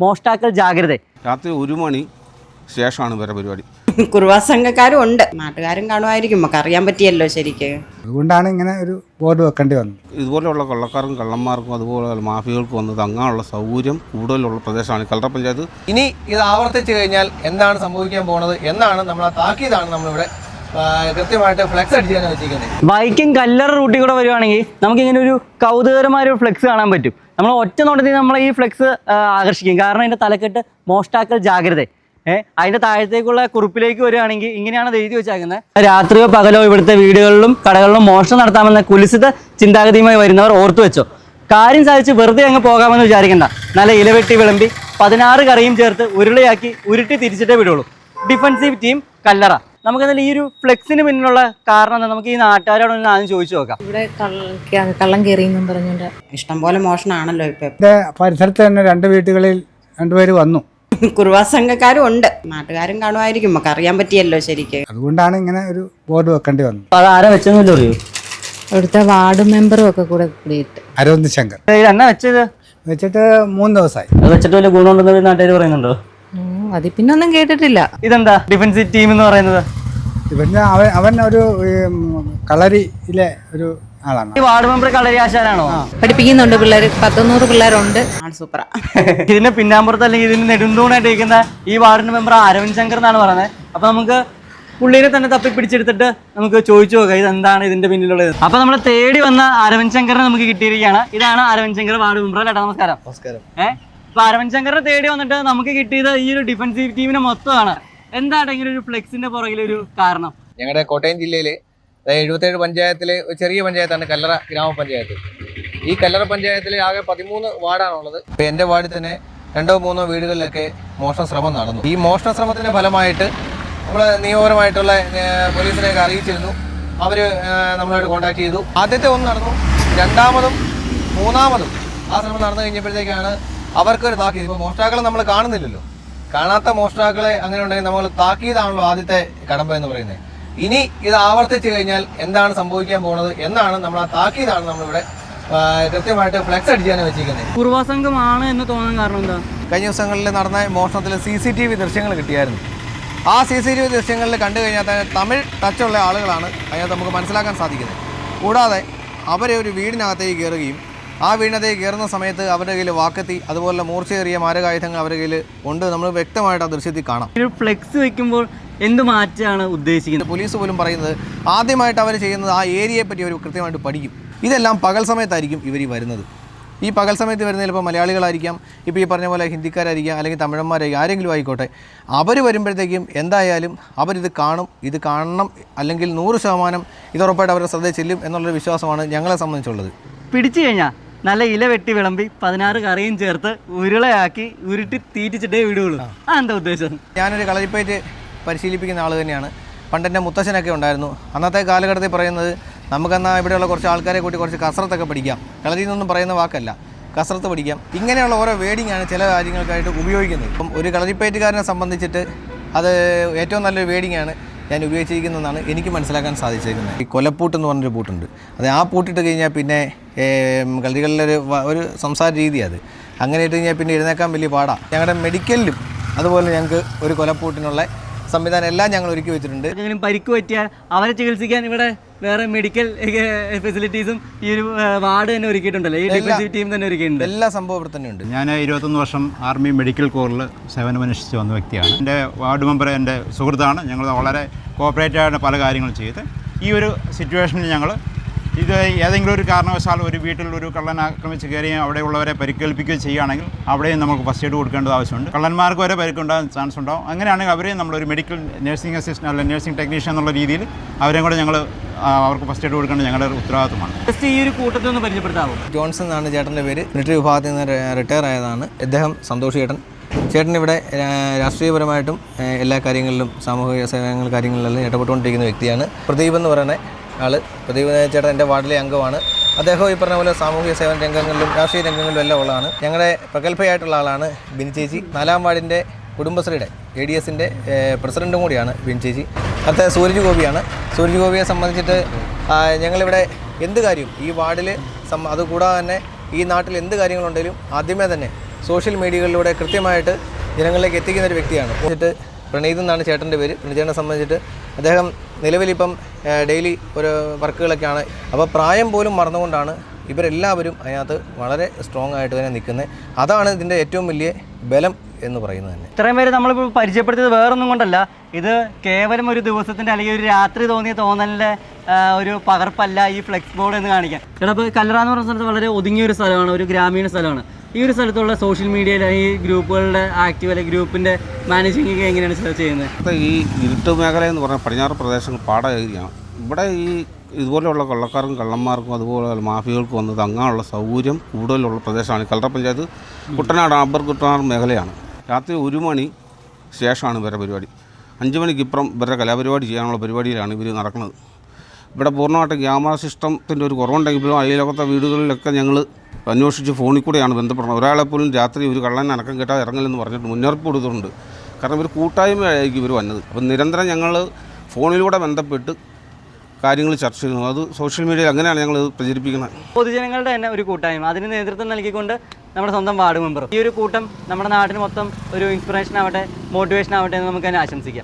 മോഷ്ടാക്കൾ ജാഗ്രത. രാത്രി 1 മണി ശേഷമാണ് വേറെ പരിപാടി. കുറുവാ സംഘക്കാരും ഉണ്ട്, നാട്ടുകാരും കാണുമായിരിക്കും, നമുക്ക് അറിയാൻ പറ്റിയല്ലോ ശരിക്ക്. അതുകൊണ്ടാണ് ഇങ്ങനെ ഒരു ബോർഡ് വെക്കേണ്ടി വന്നത്. ഇതുപോലെയുള്ള കൊള്ളക്കാർക്കും കള്ളന്മാർക്കും അതുപോലെ മാഫിയകൾക്കും വന്ന് തങ്ങാനുള്ള സൗകര്യം കൂടുതലുള്ള പ്രദേശമാണ് കല്ലറ പഞ്ചായത്ത്. ഇനി ഇത് ആവർത്തിച്ചു കഴിഞ്ഞാൽ എന്താണ് സംഭവിക്കാൻ പോകുന്നത് എന്നാണ് നമ്മൾ ആ താക്കീതാണ് നമ്മളിവിടെ കൃത്യമായിട്ട് ഫ്ലെക്സ് അടിച്ചാണ് വെച്ചിരിക്കുന്നത്. വൈക്കം കല്ലറ റൂട്ടിൽ കൂടെ വരുവാണെങ്കിൽ നമുക്കിങ്ങനെ ഒരു കൗതുകരമായ ഒരു ഫ്ലെക്സ് കാണാൻ പറ്റും. നമ്മൾ ഒറ്റ നോട്ടത്തിൽ നമ്മളെ ഈ ഫ്ലെക്സ് ആകർഷിക്കും. കാരണം അതിൻ്റെ തലക്കെട്ട് മോഷ്ടാക്കൾ ജാഗ്രത. അതിൻ്റെ താഴത്തേക്കുള്ള കുറിപ്പിലേക്ക് വരികയാണെങ്കിൽ ഇങ്ങനെയാണ് എഴുതി വെച്ചേക്കുന്നത്. രാത്രിയോ പകലോ ഇവിടുത്തെ വീടുകളിലും കടകളിലും മോഷണം നടത്താമെന്ന കുലിസിത ചിന്താഗതിയുമായി വരുന്നവർ ഓർത്തു വെച്ചോ. കാര്യം സാധിച്ച് വെറുതെ അങ്ങ് പോകാമെന്ന് വിചാരിക്കണ്ട. നല്ല ഇലവെട്ടി വിളമ്പി 16 കറിയും ചേർത്ത് ഉരുളയാക്കി ഉരുട്ടി തിരിച്ചിട്ടേ വിടുള്ളൂ. ഡിഫൻസീവ് ടീം കല്ലറ. നമുക്കെന്തായാലും ഈ ഒരു ഫ്ലെക്സിന് പിന്നിലുള്ള കാരണം എന്താ, നമുക്ക് ഈ നാട്ടുകാരോട് ഒന്ന് ആദ്യം ചോദിച്ചു നോക്കാം. ഇവിടെ കള്ളം കയറിയെന്നും പറഞ്ഞുകൊണ്ട് ഇഷ്ടംപോലെ മോഷണമാണല്ലോ ഇപ്പൊ. എൻ്റെ പരിസരത്ത് തന്നെ 2 വീട്ടുകളിൽ 2 പേര് വന്നു. കുറുവാ സംഘക്കാരും ഉണ്ട്, നാട്ടുകാരും കാണുമായിരിക്കും, നമുക്ക് അറിയാൻ പറ്റിയല്ലോ ശരിക്ക്. അതുകൊണ്ടാണ് ഇങ്ങനെ ഒരു ബോർഡ് വെക്കേണ്ടി വന്നത്. അത് ആരാ വെച്ചെന്നല്ലോ അറിയൂ? അവിടുത്തെ വാർഡ് മെമ്പറും ഒക്കെ കൂടെ കൂടിയിട്ട്. അരവിന്ദ് ശങ്കർ എന്നാ വെച്ചത്? വെച്ചിട്ട് 3 ദിവസമായി. അത് വെച്ചിട്ട് വലിയ ഗുണമുണ്ടെന്ന് നാട്ടുകാർ പറയുന്നുണ്ടോ? അതിൽ പിന്നെ ഒന്നും കേട്ടിട്ടില്ല. ഇതെന്താ ഡിഫൻസീവ് ടീം എന്ന് പറയുന്നത്? ഇവന് അവൻ ഒരു കളരിയിലെ ഒരു ആളാണ്. ഈ വാർഡ് മെമ്പർ കളരി ആശാനാണോ? പഠിപ്പിക്കുന്നുണ്ട് പിള്ളേർ, 100 പിള്ളേരുണ്ട്. സൂപ്പറാ. ഇതിന്റെ പിന്നാമ്പുറത്ത് അല്ലെങ്കിൽ ഇതിന് നെടുന്തൂണായിട്ട് ഇരിക്കുന്ന ഈ വാർഡിന്റെ മെമ്പർ അരവിന്ദ് ശങ്കർ എന്നാണ് പറയുന്നത്. അപ്പൊ നമുക്ക് പുള്ളിനെ തന്നെ തപ്പി പിടിച്ചെടുത്തിട്ട് നമുക്ക് ചോദിച്ചു നോക്കാം ഇതെന്താണ് ഇതിന്റെ പിന്നിലുള്ളത്. അപ്പൊ നമ്മൾ തേടി വന്ന അരവിന്ദ് ശങ്കറിനെ നമുക്ക് കിട്ടിയിരിക്കുകയാണ്. ഇതാണ് അരവിന്ദ് ശങ്കർ, വാർഡ് മെമ്പർ. ചേട്ടാ നമസ്കാരം. നമസ്കാരം. അപ്പൊ അരവിന്ദ് ശങ്കറിനെ തേടി വന്നിട്ട് നമുക്ക് കിട്ടിയത് ഈ ഒരു ഡിഫൻസീവ് ടീമിനെ മൊത്തമാണ്. എന്താണ് ഇങ്ങനെ ഒരു ഫ്ലെക്സിന്റെ പുറകിലൊരു കാരണം? ഞങ്ങളുടെ കോട്ടയം ജില്ലയിലെ 77 പഞ്ചായത്തിലെ ഒരു ചെറിയ പഞ്ചായത്താണ് കല്ലറ ഗ്രാമപഞ്ചായത്ത്. ഈ കല്ലറ പഞ്ചായത്തിൽ ആകെ 13 വാർഡാണുള്ളത്. ഇപ്പം എൻ്റെ വാർഡിൽ തന്നെ 2-3 വീടുകളിലൊക്കെ മോഷണ ശ്രമം നടന്നു. ഈ മോഷണ ശ്രമത്തിൻ്റെ ഫലമായിട്ട് നമ്മൾ നിയമപരമായിട്ടുള്ള പോലീസിനെയൊക്കെ അറിയിച്ചിരുന്നു. അവർ നമ്മളായിട്ട് കോൺടാക്ട് ചെയ്തു. ആദ്യത്തെ ഒന്ന് നടന്നു, 2ാമതും 3ാമതും ആ ശ്രമം നടന്നു കഴിഞ്ഞപ്പോഴത്തേക്കാണ് അവർക്കൊരു താക്കീത്. ഇപ്പോൾ മോഷ്ടാക്കളെ നമ്മൾ കാണുന്നില്ലല്ലോ. കാണാത്ത മോഷ്ടാക്കളെ അങ്ങനെ ഉണ്ടെങ്കിൽ നമ്മൾ താക്കീതാണല്ലോ ആദ്യത്തെ കടമ്പ എന്ന് പറയുന്നത്. ഇനി ഇത് ആവർത്തിച്ചു കഴിഞ്ഞാൽ എന്താണ് സംഭവിക്കാൻ പോകുന്നത് എന്നാണ് നമ്മൾ ആ താക്കീതാണ് നമ്മളിവിടെ കൃത്യമായിട്ട് ഫ്ലെക്സ് അടിച്ചാണ് വെച്ചിരിക്കുന്നത്. കുറുവാ സംഘമാണ് എന്ന് തോന്നാൻ കാരണം എന്താ? കഴിഞ്ഞ ദിവസങ്ങളിൽ നടന്ന മോഷണത്തിൽ CCTV ദൃശ്യങ്ങൾ കിട്ടിയായിരുന്നു. ആ CCTV ദൃശ്യങ്ങളിൽ കണ്ടു കഴിഞ്ഞാൽ തന്നെ തമിഴ് ടച്ചുള്ള ആളുകളാണ് അതിനകത്ത് നമുക്ക് മനസ്സിലാക്കാൻ സാധിക്കുന്നത്. കൂടാതെ അവരെ ഒരു വീടിനകത്തേക്ക് കയറുകയും ആ വീടിനകത്തേക്ക് കയറുന്ന സമയത്ത് അവരുടെ കയ്യിൽ വാക്കത്തി അതുപോലെ മൂർച്ചയേറിയ മാരകായുധങ്ങൾ അവരുടെ കയ്യിൽ ഉണ്ട്. നമ്മൾ വ്യക്തമായിട്ട് ആ ദൃശ്യത്തിൽ കാണാം. ഒരു ഫ്ലെക്സ് വെക്കുമ്പോൾ എന്ത് മാറ്റാണ് ഉദ്ദേശിക്കുന്നത്? പോലീസ് പോലും പറയുന്നത് ആദ്യമായിട്ട് അവർ ചെയ്യുന്നത് ആ ഏരിയയെ പറ്റി അവർ കൃത്യമായിട്ട് പഠിക്കും. ഇതെല്ലാം പകൽ സമയത്തായിരിക്കും ഇവർ വരുന്നത്. ഈ പകൽ സമയത്ത് വരുന്ന ചിലപ്പോൾ മലയാളികളായിരിക്കാം, ഇപ്പോൾ ഈ പറഞ്ഞ പോലെ ഹിന്ദിക്കാരായിരിക്കാം, അല്ലെങ്കിൽ തമിഴന്മാരായിരിക്കും, ആരെങ്കിലും ആയിക്കോട്ടെ. അവർ വരുമ്പോഴത്തേക്കും എന്തായാലും അവരിത് കാണും. ഇത് കാണണം, അല്ലെങ്കിൽ 100% ഇത് ഉറപ്പായിട്ട് അവരുടെ ശ്രദ്ധയിൽ ചെല്ലും എന്നുള്ളൊരു വിശ്വാസമാണ് ഞങ്ങളെ സംബന്ധിച്ചുള്ളത്. പിടിച്ചു കഴിഞ്ഞാൽ നല്ല ഇല വെട്ടി വിളമ്പി 16 കറിയും ചേർത്ത് ഉരുളയാക്കി ഉരുട്ടി തീറ്റിച്ചിട്ടേ വിടുകയുള്ളൂ. ആ എന്താ ഉദ്ദേശം? ഞാനൊരു കളരിപ്പയറ്റ് പരിശീലിപ്പിക്കുന്ന ആൾ തന്നെയാണ്. പണ്ടെൻ്റെ മുത്തശ്ശനൊക്കെ ഉണ്ടായിരുന്നു. അന്നത്തെ കാലഘട്ടത്തിൽ പറയുന്നത് നമുക്കെന്നാൽ ഇവിടെയുള്ള കുറച്ച് ആൾക്കാരെ കൂട്ടി കുറച്ച് കസറത്തൊക്കെ പഠിക്കാം. കളരിയിൽ നിന്നൊന്നും പറയുന്ന വാക്കല്ല, കസറത്ത് പഠിക്കാം. ഇങ്ങനെയുള്ള ഓരോ വേഡിങ്ങാണ് ചില കാര്യങ്ങൾക്കായിട്ട് ഉപയോഗിക്കുന്നത്. ഇപ്പം ഒരു കളരിപ്പയറ്റുകാരനെ സംബന്ധിച്ചിട്ട് അത് ഏറ്റവും നല്ലൊരു വേഡിങ്ങാണ് ഞാൻ ഉപയോഗിച്ചിരിക്കുന്നതെന്നാണ് എനിക്ക് മനസ്സിലാക്കാൻ സാധിച്ചിരിക്കുന്നത്. ഈ കൊലപ്പൂട്ട് എന്ന് പറഞ്ഞൊരു പൂട്ടുണ്ട്. അത് ആ പൂട്ടിട്ട് കഴിഞ്ഞാൽ പിന്നെ കളികളിലൊരു ഒരു സംസാര രീതി അത്. അങ്ങനെ ഇട്ട് കഴിഞ്ഞാൽ പിന്നെ എഴുന്നേക്കാൻ വലിയ പാടാണ്. ഞങ്ങളുടെ മെഡിക്കലിലും അതുപോലെ ഞങ്ങൾക്ക് ഒരു കൊലപ്പൂട്ടിനുള്ള സംവിധാനം എല്ലാം ഞങ്ങൾ ഒരുക്കി വെച്ചിട്ടുണ്ട്. എന്തെങ്കിലും പരിക്ക് പറ്റിയാൽ അവരെ ചികിത്സിക്കാൻ ഇവിടെ വേറെ മെഡിക്കൽ ഫെസിലിറ്റീസും ഈ ഒരു വാർഡ് തന്നെ ഒരുക്കിയിട്ടുണ്ടല്ലോ, ഈ ഡിഫൻസീവ് ടീം തന്നെ ഒരുക്കിയിട്ടുണ്ട്. എല്ലാ സംഭവം ഇവിടെ തന്നെയുണ്ട്. ഞാൻ 21 വർഷം ആർമി മെഡിക്കൽ കോറിൽ സേവനമനുഷ്ഠിച്ച് വന്ന വ്യക്തിയാണ്. എൻ്റെ വാർഡ് മെമ്പർ എൻ്റെ സുഹൃത്താണ്. ഞങ്ങൾ വളരെ കോപ്പറേറ്റീവായിട്ട് പല കാര്യങ്ങളും ചെയ്ത് ഈ ഒരു സിറ്റുവേഷനിൽ ഞങ്ങൾ ഇത് ഏതെങ്കിലും ഒരു കാരണവശാൽ ഒരു വീട്ടിൽ ഒരു കള്ളൻ ആക്രമിച്ച് കയറുകയും അവിടെയുള്ളവരെ പരിക്കേൽപ്പിക്കുകയും ചെയ്യുകയാണെങ്കിൽ അവിടെയും നമുക്ക് ഫസ്റ്റ് എയ്ഡ് കൊടുക്കേണ്ടത് ആവശ്യമുണ്ട്. കള്ളന്മാർക്ക് വരെ പരിക്കുണ്ടാകാൻ ചാൻസ് ഉണ്ടാവും. അങ്ങനെയാണെങ്കിൽ അവരെയും നമ്മളൊരു മെഡിക്കൽ നഴ്സിംഗ് അസിസ്റ്റൻ്റ് അല്ലെങ്കിൽ നഴ്സിംഗ് ടെക്നീഷ്യൻ എന്നുള്ള രീതിയിൽ അവരെയും കൂടെ ഞങ്ങൾ അവർക്ക് ഫസ്റ്റ് എയ്ഡ് കൊടുക്കേണ്ടത് ഞങ്ങളുടെ ഉത്തരവാദിത്തമാണ്. ജസ്റ്റ് ഈ ഒരു കൂട്ടത്തിൽ ഒന്ന് പരിചയപ്പെടുത്താമോ? ജോൺസൺ എന്നാണ് ചേട്ടൻ്റെ പേര്. മിലിറ്ററി വിഭാഗത്തിൽ നിന്ന് റിട്ടയർ ആയതാണ് ഇദ്ദേഹം. സന്തോഷ് ചേട്ടൻ ഇവിടെ രാഷ്ട്രീയപരമായിട്ടും എല്ലാ കാര്യങ്ങളിലും സാമൂഹിക സേവനങ്ങൾ കാര്യങ്ങളിലെല്ലാം ഇടപെട്ടുകൊണ്ടിരിക്കുന്ന വ്യക്തിയാണ്. പ്രദീപ് എന്ന് പറയുന്ന ആൾ. പ്രദീപ് ചേട്ടൻ എൻ്റെ വാർഡിലെ അംഗമാണ്. അദ്ദേഹം ഈ പറഞ്ഞ പോലെ സാമൂഹിക സേവന രംഗങ്ങളിലും രാഷ്ട്രീയ രംഗങ്ങളിലും എല്ലാം ഉള്ളതാണ്. ഞങ്ങളുടെ പ്രഗത്ഭയായിട്ടുള്ള ആളാണ് ബിനി ചേച്ചി. 4ാം വാർഡിൻ്റെ കുടുംബശ്രീയുടെ ADSൻ്റെ പ്രസിഡൻറ്റും കൂടിയാണ് ബിനി ചേച്ചി. അടുത്ത സൂരജ് ഗോപിയാണ്. സൂരജ് ഗോപിയെ സംബന്ധിച്ചിട്ട് ഞങ്ങളിവിടെ എന്ത് കാര്യം ഈ വാർഡിൽ അതുകൂടാതെ തന്നെ ഈ നാട്ടിൽ എന്ത് കാര്യങ്ങളുണ്ടെങ്കിലും ആദ്യമേ തന്നെ സോഷ്യൽ മീഡിയകളിലൂടെ കൃത്യമായിട്ട് ജനങ്ങളിലേക്ക് എത്തിക്കുന്ന ഒരു വ്യക്തിയാണ്. എന്നിട്ട് പ്രണീത് എന്നാണ് ചേട്ടൻ്റെ പേര്. പ്രണീതേട്ടനെ സംബന്ധിച്ചിട്ട് അദ്ദേഹം നിലവിലിപ്പം ഡെയിലി ഒരു വർക്കുകളൊക്കെയാണ്. അപ്പോൾ പ്രായം പോലും മറന്നുകൊണ്ടാണ് ഇവരെല്ലാവരും അതിനകത്ത് വളരെ സ്ട്രോങ് ആയിട്ട് തന്നെ നിൽക്കുന്നത്. അതാണ് ഇതിൻ്റെ ഏറ്റവും വലിയ ബലം എന്ന് പറയുന്നത് തന്നെ. ഇത്രയും പേര് നമ്മളിപ്പോൾ പരിചയപ്പെടുത്തിയത് വേറൊന്നും കൊണ്ടല്ല, ഇത് കേവലം ഒരു ദിവസത്തിൻ്റെ അല്ലെങ്കിൽ ഒരു രാത്രി തോന്നിയ തോന്നലിൻ്റെ ഒരു പകർപ്പല്ല ഈ ഫ്ലെക്സ് ബോർഡ് എന്ന് കാണിക്കാൻ. ചേട്ടാ, ഇപ്പോൾ കല്ലറ എന്ന് പറയുന്ന സ്ഥലത്ത് വളരെ ഒതുങ്ങിയ ഒരു സ്ഥലമാണ്, ഒരു ഗ്രാമീണ സ്ഥലമാണ്. ഈ ഒരു സ്ഥലത്തുള്ള സോഷ്യൽ മീഡിയയിൽ ഈ ഗ്രൂപ്പുകളുടെ ആക്റ്റീവ് അല്ലെങ്കിൽ ഗ്രൂപ്പിൻ്റെ മാനേജിങ് എങ്ങനെയാണ് ചെയ്യുന്നത്? ഇപ്പോൾ ഈ ഇരുട്ട് മേഖല എന്ന് പറഞ്ഞാൽ പടിഞ്ഞാറ് പ്രദേശങ്ങൾ പാട ഏരിയയാണ്. ഇവിടെ ഈ ഇതുപോലെയുള്ള കൊള്ളക്കാർക്കും കള്ളന്മാർക്കും അതുപോലെ മാഫിയകൾക്കും വന്ന് തങ്ങാനുള്ള സൗകര്യം കൂടുതലുള്ള പ്രദേശമാണ്. കല്ലറ പഞ്ചായത്ത് കുട്ടനാട് അബ്ബർ കുട്ടനാട് മേഖലയാണ്. രാത്രി 1 മണി ശേഷമാണ് ഇവരുടെ പരിപാടി. 5 മണിക്കിപ്പുറം ഇവരുടെ കലാപരിപാടി ചെയ്യാനുള്ള പരിപാടിയിലാണ് ഇവർ നടക്കുന്നത്. ഇവിടെ പൂർണ്ണമായിട്ട് ക്യാമറ സിസ്റ്റത്തിൻ്റെ ഒരു കുറവുണ്ടെങ്കിലും അയൽവക്കത്തെ വീടുകളിലൊക്കെ ഞങ്ങൾ അന്വേഷിച്ച് ഫോണിൽ കൂടെയാണ് ബന്ധപ്പെടുന്നത്. ഒരാളെപ്പോലും രാത്രി ഒരു കള്ളൻ അനക്കം കേട്ടാൽ ഇറങ്ങില്ലെന്ന് പറഞ്ഞിട്ട് മുന്നറിയിപ്പ് കൊടുത്തിട്ടുണ്ട്. കാരണം ഇവർ കൂട്ടായ്മയായിരിക്കും ഇവർ വന്നത്. അപ്പം നിരന്തരം ഞങ്ങൾ ഫോണിലൂടെ ബന്ധപ്പെട്ട് കാര്യങ്ങൾ ചർച്ച ചെയ്യുന്നു. അത് സോഷ്യൽ മീഡിയയിൽ അങ്ങനെയാണ് ഞങ്ങൾ പ്രചരിപ്പിക്കുന്നത്. പൊതുജനങ്ങളുടെ തന്നെ ഒരു കൂട്ടായ്മ, അതിന് നേതൃത്വം നൽകിക്കൊണ്ട് നമ്മുടെ സ്വന്തം വാർഡ് മെമ്പർ. ഈ ഒരു കൂട്ടം നമ്മുടെ നാടിന് മൊത്തം ഒരു ഇൻസ്പിറേഷൻ ആവട്ടെ, മോട്ടിവേഷൻ ആവട്ടെ എന്ന് നമുക്ക് തന്നെ ആശംസിക്കാം.